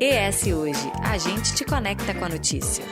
ES Hoje, a gente te conecta com a notícia.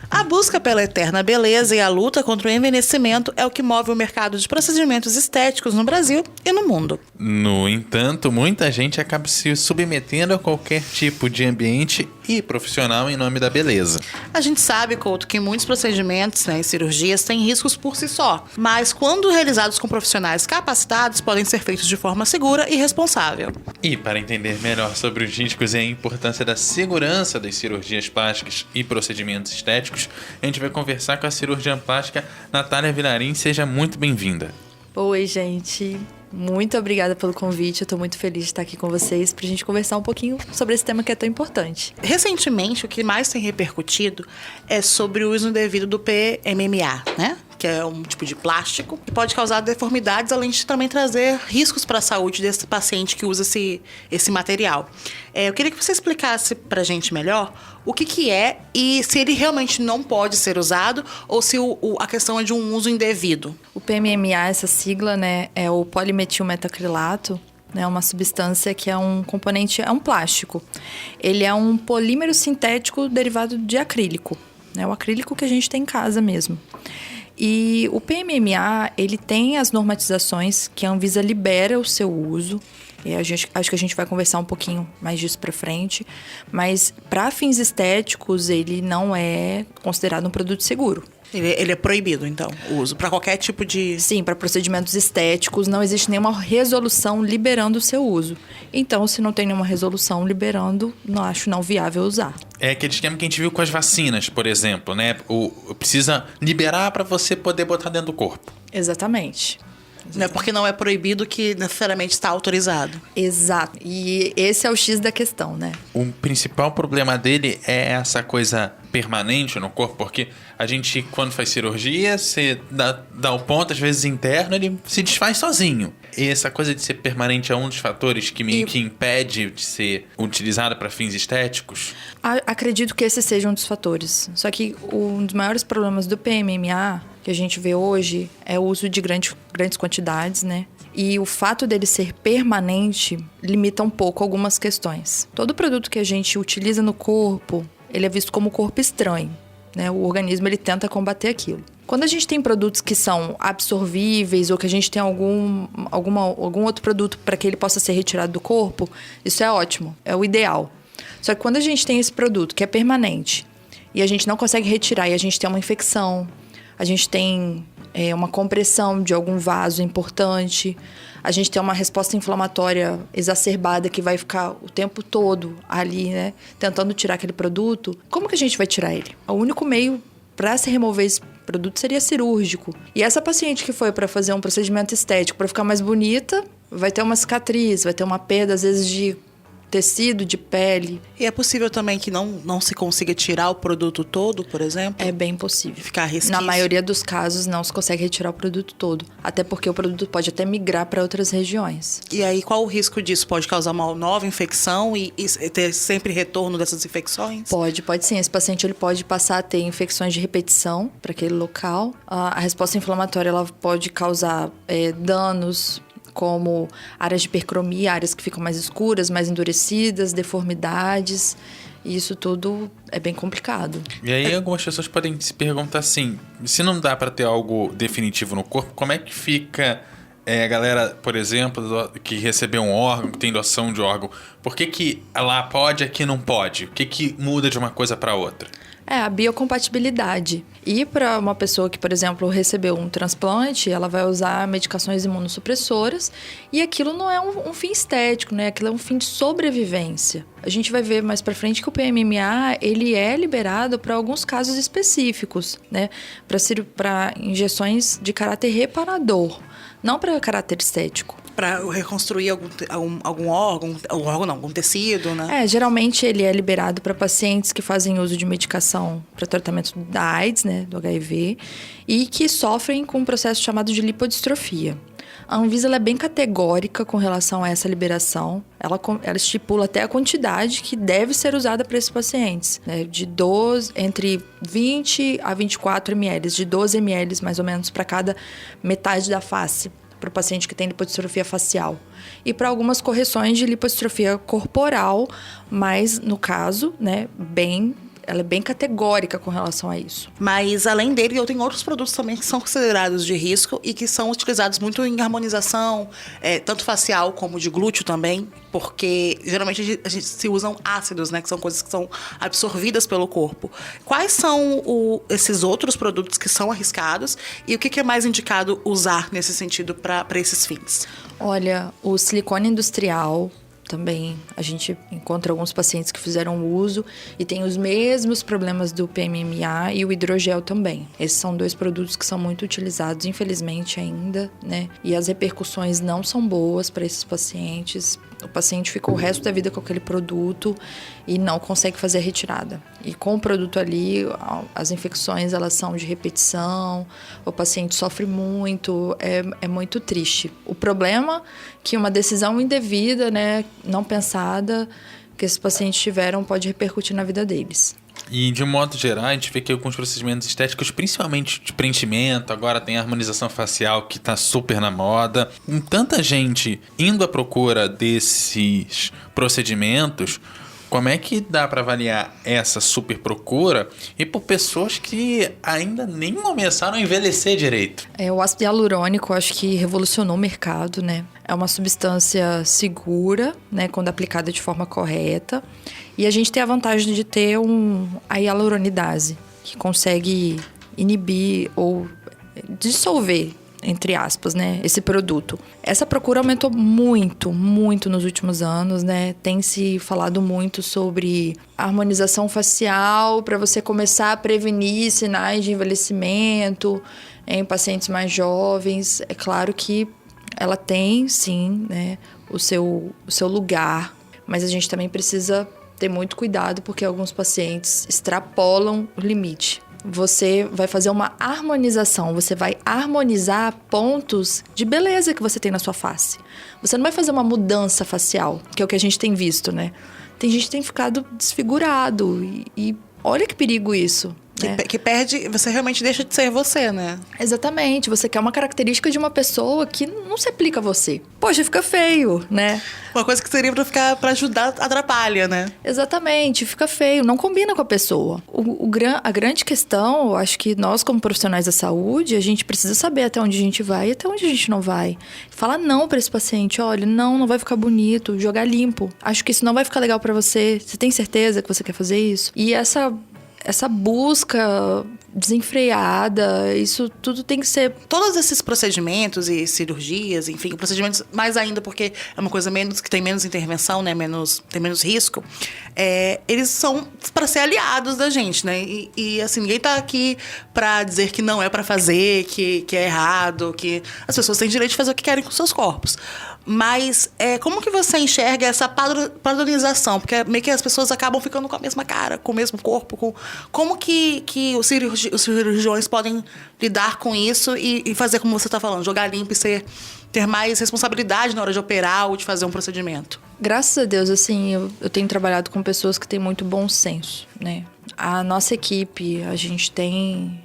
A busca pela eterna beleza e a luta contra o envelhecimento é o que move o mercado de procedimentos estéticos no Brasil e no mundo. No entanto, muita gente acaba se submetendo a qualquer tipo de ambiente e profissional em nome da beleza. A gente sabe, Couto, que muitos procedimentos e cirurgias têm riscos por si só, mas quando realizados com profissionais capacitados, podem ser feitos de forma segura e responsável. E para entender melhor sobre os riscos e a importância da segurança das cirurgias plásticas e procedimentos estéticos, a gente vai conversar com a cirurgiã plástica Natália Vilarim. Seja muito bem-vinda. Oi, gente. Muito obrigada pelo convite. Eu tô muito feliz de estar aqui com vocês pra gente conversar um pouquinho sobre esse tema que é tão importante. Recentemente, o que mais tem repercutido é sobre o uso indevido do PMMA, né? Que é um tipo de plástico que pode causar deformidades, além de também trazer riscos para a saúde desse paciente que usa esse material. Eu queria que você explicasse pra gente melhor o que é e se ele realmente não pode ser usado ou se a questão é de um uso indevido. O PMMA, essa sigla, né, é o polimetilmetacrilato, né, uma substância que é um componente, é um plástico. Ele é um polímero sintético derivado de acrílico, né, o acrílico que a gente tem em casa mesmo. E o PMMA, ele tem as normatizações que a Anvisa libera o seu uso. E acho que a gente vai conversar um pouquinho mais disso para frente. Mas para fins estéticos, ele não é considerado um produto seguro. Ele é proibido, então, o uso para qualquer tipo de... Sim, para procedimentos estéticos não existe nenhuma resolução liberando o seu uso. Então, se não tem nenhuma resolução liberando, não acho não viável usar. É aquele esquema que a gente viu com as vacinas, por exemplo, né? Precisa liberar para você poder botar dentro do corpo. Exatamente. Não é porque não é proibido que necessariamente está autorizado. Exato. E esse é o X da questão, né? O principal problema dele é essa coisa permanente no corpo, porque a gente, quando faz cirurgia, você dá o ponto, às vezes interno, ele se desfaz sozinho. E essa coisa de ser permanente é um dos fatores que impede de ser utilizado para fins estéticos? Acredito que esse seja um dos fatores. Só que um dos maiores problemas do PMMA que a gente vê hoje é o uso de grandes quantidades, né? E o fato dele ser permanente limita um pouco algumas questões. Todo produto que a gente utiliza no corpo, ele é visto como corpo estranho, né? O organismo, ele tenta combater aquilo. Quando a gente tem produtos que são absorvíveis ou que a gente tem algum outro produto para que ele possa ser retirado do corpo, isso é ótimo, é o ideal. Só que quando a gente tem esse produto que é permanente e a gente não consegue retirar e a gente tem uma infecção, a gente tem uma compressão de algum vaso importante, a gente tem uma resposta inflamatória exacerbada que vai ficar o tempo todo ali, né, tentando tirar aquele produto, como que a gente vai tirar ele? O único meio para se remover esse produto seria cirúrgico. E essa paciente que foi para fazer um procedimento estético para ficar mais bonita, vai ter uma cicatriz, vai ter uma perda, às vezes, de tecido, de pele. E é possível também que não se consiga tirar o produto todo, por exemplo? É bem possível. Ficar resquício. Na maioria dos casos, não se consegue retirar o produto todo. Até porque o produto pode até migrar para outras regiões. E aí, qual o risco disso? Pode causar uma nova infecção e ter sempre retorno dessas infecções? Pode sim. Esse paciente ele pode passar a ter infecções de repetição para aquele local. A resposta inflamatória ela pode causar danos, como áreas de hipercromia, áreas que ficam mais escuras, mais endurecidas, deformidades. E isso tudo é bem complicado. E aí algumas pessoas podem se perguntar assim, se não dá para ter algo definitivo no corpo, como é que fica a galera, por exemplo, que recebeu um órgão, que tem doação de órgão? Por que lá pode e aqui não pode? O que muda de uma coisa para outra? A biocompatibilidade. E para uma pessoa que, por exemplo, recebeu um transplante, ela vai usar medicações imunossupressoras e aquilo não é um fim estético, né? Aquilo é um fim de sobrevivência. A gente vai ver mais para frente que o PMMA, ele é liberado para alguns casos específicos, né? Para injeções de caráter reparador, não para caráter estético. Pra reconstruir algum órgão, algum tecido, né? Geralmente ele é liberado para pacientes que fazem uso de medicação para tratamento da AIDS, né, do HIV, e que sofrem com um processo chamado de lipodistrofia. A Anvisa ela é bem categórica com relação a essa liberação. Ela estipula até a quantidade que deve ser usada para esses pacientes, né? Entre 20 a 24 ml, de 12 ml mais ou menos para cada metade da face, para o paciente que tem lipodistrofia facial. E para algumas correções de lipodistrofia corporal, mas no caso, né, ela é bem categórica com relação a isso. Mas, além dele, eu tenho outros produtos também que são considerados de risco e que são utilizados muito em harmonização, tanto facial como de glúteo também, porque geralmente a gente se usam ácidos, né? Que são coisas que são absorvidas pelo corpo. Quais são esses outros produtos que são arriscados e o que é mais indicado usar nesse sentido para esses fins? Olha, o silicone industrial... Também a gente encontra alguns pacientes que fizeram uso e tem os mesmos problemas do PMMA e o hidrogel também. Esses são 2 produtos que são muito utilizados, infelizmente ainda, né? E as repercussões não são boas para esses pacientes. O paciente fica o resto da vida com aquele produto e não consegue fazer a retirada. E com o produto ali, as infecções elas são de repetição, o paciente sofre muito, é muito triste. O problema é que uma decisão indevida, né, não pensada, que esses pacientes tiveram pode repercutir na vida deles. E, de um modo geral, a gente vê que alguns procedimentos estéticos, principalmente de preenchimento, agora tem a harmonização facial que está super na moda. Com tanta gente indo à procura desses procedimentos, como é que dá para avaliar essa super procura e por pessoas que ainda nem começaram a envelhecer direito? O ácido hialurônico, acho que revolucionou o mercado, né? É uma substância segura, né, quando aplicada de forma correta. E a gente tem a vantagem de ter a hialuronidase, que consegue inibir ou dissolver, entre aspas, né, esse produto. Essa procura aumentou muito, muito nos últimos anos, né? Tem se falado muito sobre harmonização facial para você começar a prevenir sinais de envelhecimento em pacientes mais jovens. É claro que ela tem, sim, né, o seu lugar, mas a gente também precisa ter muito cuidado porque alguns pacientes extrapolam o limite. Você vai fazer uma harmonização, você vai harmonizar pontos de beleza que você tem na sua face. Você não vai fazer uma mudança facial, que é o que a gente tem visto, né? Tem gente que tem ficado desfigurado e olha que perigo isso. Que perde, você realmente deixa de ser você, né? Exatamente, você quer uma característica de uma pessoa que não se aplica a você. Poxa, fica feio, né? Uma coisa que seria pra ajudar, atrapalha, né? Exatamente, fica feio, não combina com a pessoa. A grande questão, eu acho que nós como profissionais da saúde, a gente precisa saber até onde a gente vai e até onde a gente não vai. Falar não pra esse paciente, olha, não vai ficar bonito, jogar limpo. Acho que isso não vai ficar legal pra você. Você tem certeza que você quer fazer isso? E essa busca desenfreada, isso tudo tem que ser... Todos esses procedimentos e cirurgias, enfim, procedimentos mais ainda porque é uma coisa que tem menos intervenção, né, tem menos risco, eles são para ser aliados da gente, né? E assim, ninguém tá aqui para dizer que não é para fazer, que é errado, que as pessoas têm direito de fazer o que querem com seus corpos. Mas como que você enxerga essa padronização? Porque meio que as pessoas acabam ficando com a mesma cara, com o mesmo corpo. Como que os cirurgiões podem lidar com isso e fazer como você está falando, jogar limpo e ter mais responsabilidade na hora de operar ou de fazer um procedimento? Graças a Deus, assim, eu tenho trabalhado com pessoas que têm muito bom senso, né? A nossa equipe, a gente tem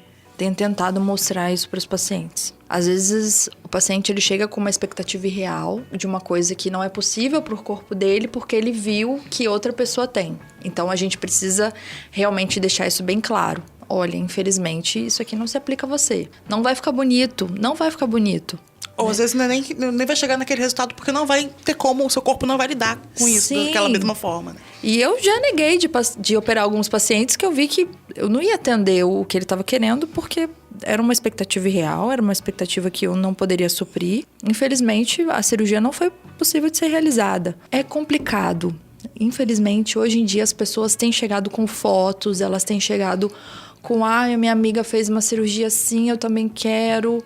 tentado mostrar isso para os pacientes. Às vezes, o paciente ele chega com uma expectativa irreal de uma coisa que não é possível para o corpo dele porque ele viu que outra pessoa tem. Então, a gente precisa realmente deixar isso bem claro. Olha, infelizmente, isso aqui não se aplica a você. Não vai ficar bonito, não vai ficar bonito. Ou às vezes nem vai chegar naquele resultado porque não vai ter como, o seu corpo não vai lidar com isso daquela mesma forma. Né? E eu já neguei de operar alguns pacientes que eu vi que eu não ia atender o que ele estava querendo porque era uma expectativa irreal, era uma expectativa que eu não poderia suprir. Infelizmente, a cirurgia não foi possível de ser realizada. É complicado. Infelizmente, hoje em dia as pessoas têm chegado com fotos, elas têm chegado com a minha amiga fez uma cirurgia assim, eu também quero.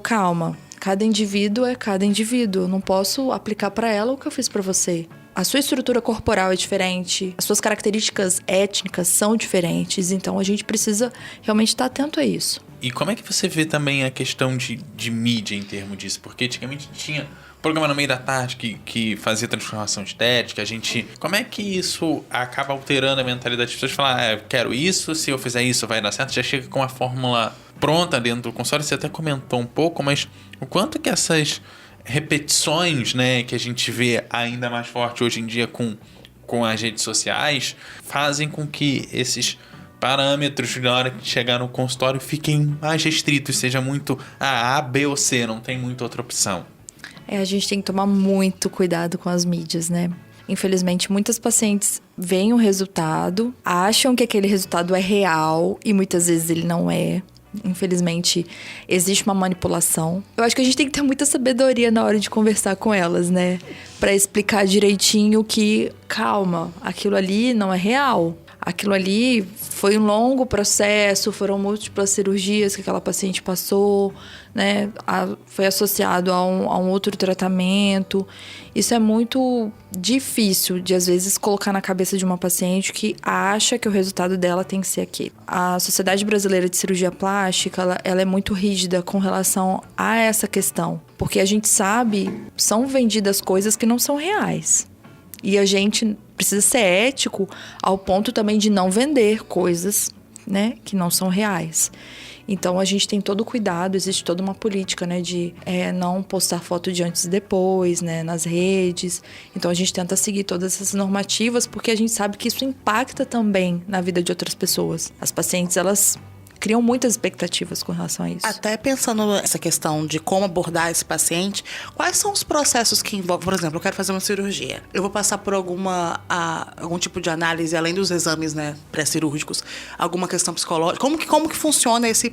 Calma, Cada indivíduo é cada indivíduo. Eu não posso aplicar para ela o que eu fiz para você. A sua estrutura corporal é diferente, as suas características étnicas são diferentes, então a gente precisa realmente estar atento a isso. E como é que você vê também a questão de mídia em termos disso? Porque antigamente tinha programa no meio da tarde que fazia transformação estética, como é que isso acaba alterando a mentalidade das pessoas? Falar, eu quero isso, se eu fizer isso vai dar certo, já chega com a fórmula pronta dentro do consultório. Você até comentou um pouco, mas o quanto que essas repetições, né, que a gente vê ainda mais forte hoje em dia com as redes sociais, fazem com que esses parâmetros na hora que chegar no consultório fiquem mais restritos, seja muito A, B ou C, não tem muita outra opção. A gente tem que tomar muito cuidado com as mídias, né? Infelizmente, muitas pacientes veem o resultado, acham que aquele resultado é real e muitas vezes ele não é. Infelizmente, existe uma manipulação. Eu acho que a gente tem que ter muita sabedoria na hora de conversar com elas, né? Pra explicar direitinho que, calma, aquilo ali não é real. Aquilo ali foi um longo processo, foram múltiplas cirurgias que aquela paciente passou, né? Foi associado a um outro tratamento. Isso é muito difícil de, às vezes, colocar na cabeça de uma paciente que acha que o resultado dela tem que ser aquele. A Sociedade Brasileira de Cirurgia Plástica, ela é muito rígida com relação a essa questão. Porque a gente sabe, são vendidas coisas que não são reais. E a gente precisa ser ético ao ponto também de não vender coisas, né, que não são reais. Então, a gente tem todo o cuidado, existe toda uma política, né, de não postar foto de antes e depois, né, nas redes. Então, a gente tenta seguir todas essas normativas, porque a gente sabe que isso impacta também na vida de outras pessoas. As pacientes, elas criam muitas expectativas com relação a isso. Até pensando nessa questão de como abordar esse paciente, quais são os processos que envolvem? Por exemplo, eu quero fazer uma cirurgia. Eu vou passar por algum tipo de análise, além dos exames, né, pré-cirúrgicos, alguma questão psicológica. Como que funciona esse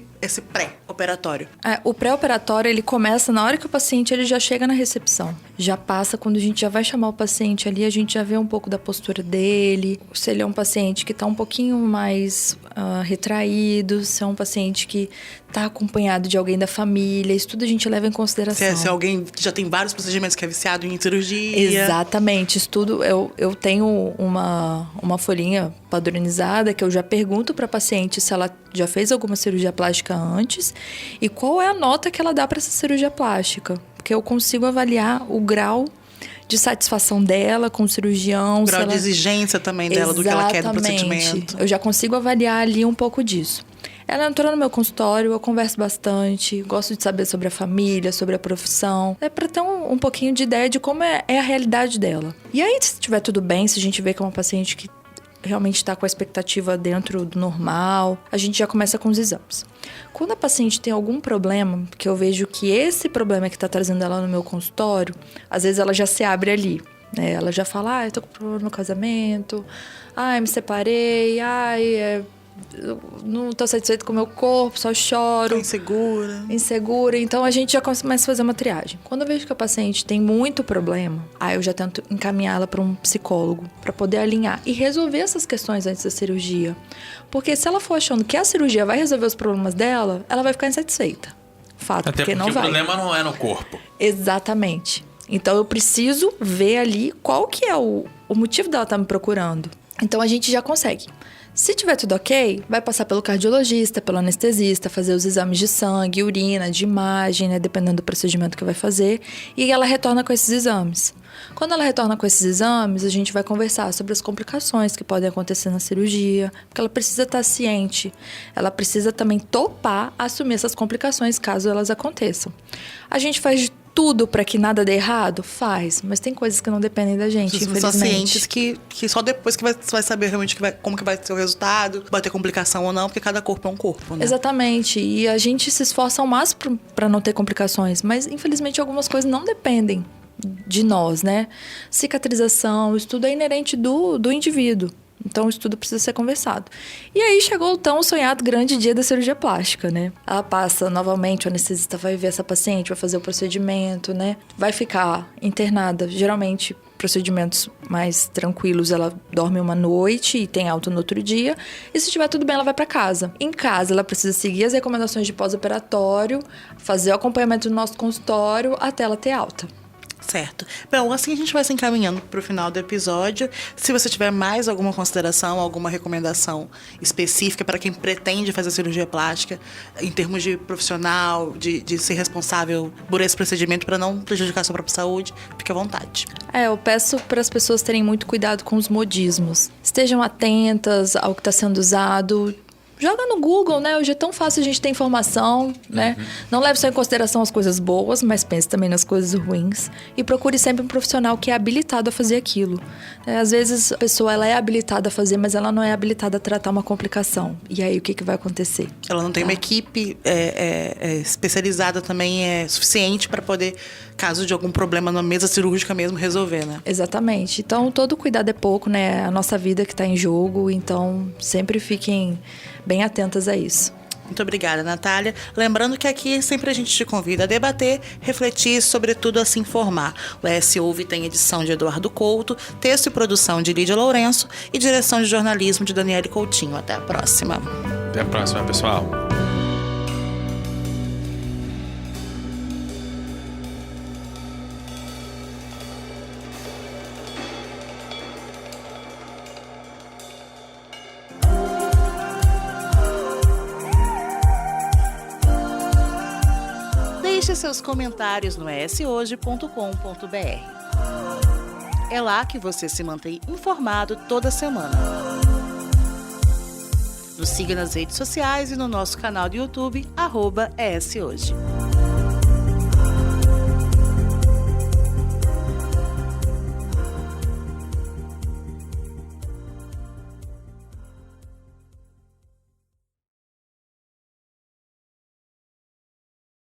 pré-operatório? O pré-operatório, ele começa na hora que o paciente ele já chega na recepção. Já passa quando a gente já vai chamar o paciente ali, a gente já vê um pouco da postura dele. Se ele é um paciente que está um pouquinho mais retraído, se é um paciente que está acompanhado de alguém da família, isso tudo a gente leva em consideração. Se é alguém que já tem vários procedimentos, que é viciado em cirurgia. Exatamente, isso tudo. Eu tenho uma folhinha padronizada que eu já pergunto para a paciente se ela já fez alguma cirurgia plástica antes e qual é a nota que ela dá para essa cirurgia plástica. Porque eu consigo avaliar o grau de satisfação dela com o cirurgião. O grau de exigência também dela, do que ela quer do procedimento. Eu já consigo avaliar ali um pouco disso. Ela entrou no meu consultório, eu converso bastante, gosto de saber sobre a família, sobre a profissão, para ter um pouquinho de ideia de como é a realidade dela. E aí, se estiver tudo bem, se a gente vê que é uma paciente que realmente está com a expectativa dentro do normal, a gente já começa com os exames. Quando a paciente tem algum problema, que eu vejo que esse problema que está trazendo ela no meu consultório, às vezes ela já se abre ali, né? Ela já fala, eu tô com problema no casamento, me separei, eu não tô satisfeita com o meu corpo, só choro. Tô insegura. Então, a gente já começa a fazer uma triagem. Quando eu vejo que a paciente tem muito problema, eu já tento encaminhá-la para um psicólogo, para poder alinhar e resolver essas questões antes da cirurgia. Porque se ela for achando que a cirurgia vai resolver os problemas dela, ela vai ficar insatisfeita. Fato, até porque não vai. O problema não é no corpo. Exatamente. Então, eu preciso ver ali qual que é o motivo dela estar me procurando. Então, a gente já consegue. Se tiver tudo ok, vai passar pelo cardiologista, pelo anestesista, fazer os exames de sangue, urina, de imagem, né, dependendo do procedimento que vai fazer, e ela retorna com esses exames. Quando ela retorna com esses exames, a gente vai conversar sobre as complicações que podem acontecer na cirurgia, porque ela precisa estar ciente, ela precisa também topar assumir essas complicações caso elas aconteçam. A gente faz tudo para que nada dê errado? Faz, mas tem coisas que não dependem da gente, infelizmente. São cientes que só depois que você vai saber realmente como que vai ser o resultado, vai ter complicação ou não, porque cada corpo é um corpo, né? Exatamente, e a gente se esforça ao máximo para não ter complicações, mas infelizmente algumas coisas não dependem de nós, né? Cicatrização, isso tudo é inerente do indivíduo. Então, isso tudo precisa ser conversado. E aí, chegou o tão sonhado grande dia da cirurgia plástica, né? Ela passa novamente, o anestesista vai ver essa paciente, vai fazer o procedimento, né? Vai ficar internada, geralmente, procedimentos mais tranquilos, ela dorme uma noite e tem alta no outro dia. E se estiver tudo bem, ela vai para casa. Em casa, ela precisa seguir as recomendações de pós-operatório, fazer o acompanhamento do nosso consultório até ela ter alta. Certo. Bom, assim a gente vai se encaminhando para o final do episódio. Se você tiver mais alguma consideração, alguma recomendação específica para quem pretende fazer cirurgia plástica, em termos de profissional, de ser responsável por esse procedimento para não prejudicar a sua própria saúde, fique à vontade. Eu peço para as pessoas terem muito cuidado com os modismos. Estejam atentas ao que está sendo usado. Joga no Google, né? Hoje é tão fácil a gente ter informação, né? Não leve só em consideração as coisas boas, mas pense também nas coisas ruins. E procure sempre um profissional que é habilitado a fazer aquilo. Às vezes a pessoa ela é habilitada a fazer, mas ela não é habilitada a tratar uma complicação. E aí o que vai acontecer? Ela não tem uma equipe especializada também suficiente para poder, caso de algum problema na mesa cirúrgica mesmo, resolver, né? Exatamente. Então todo cuidado é pouco, né? A nossa vida que está em jogo, então sempre fiquem bem atentas a isso. Muito obrigada, Natália. Lembrando que aqui sempre a gente te convida a debater, refletir e, sobretudo, a se informar. O ES Ouve tem edição de Eduardo Couto, texto e produção de Lídia Lourenço e direção de jornalismo de Daniele Coutinho. Até a próxima. Até a próxima, pessoal. Deixe seus comentários no eshoje.com.br. É lá que você se mantém informado toda semana. Nos siga nas redes sociais e no nosso canal do YouTube, @ESHoje.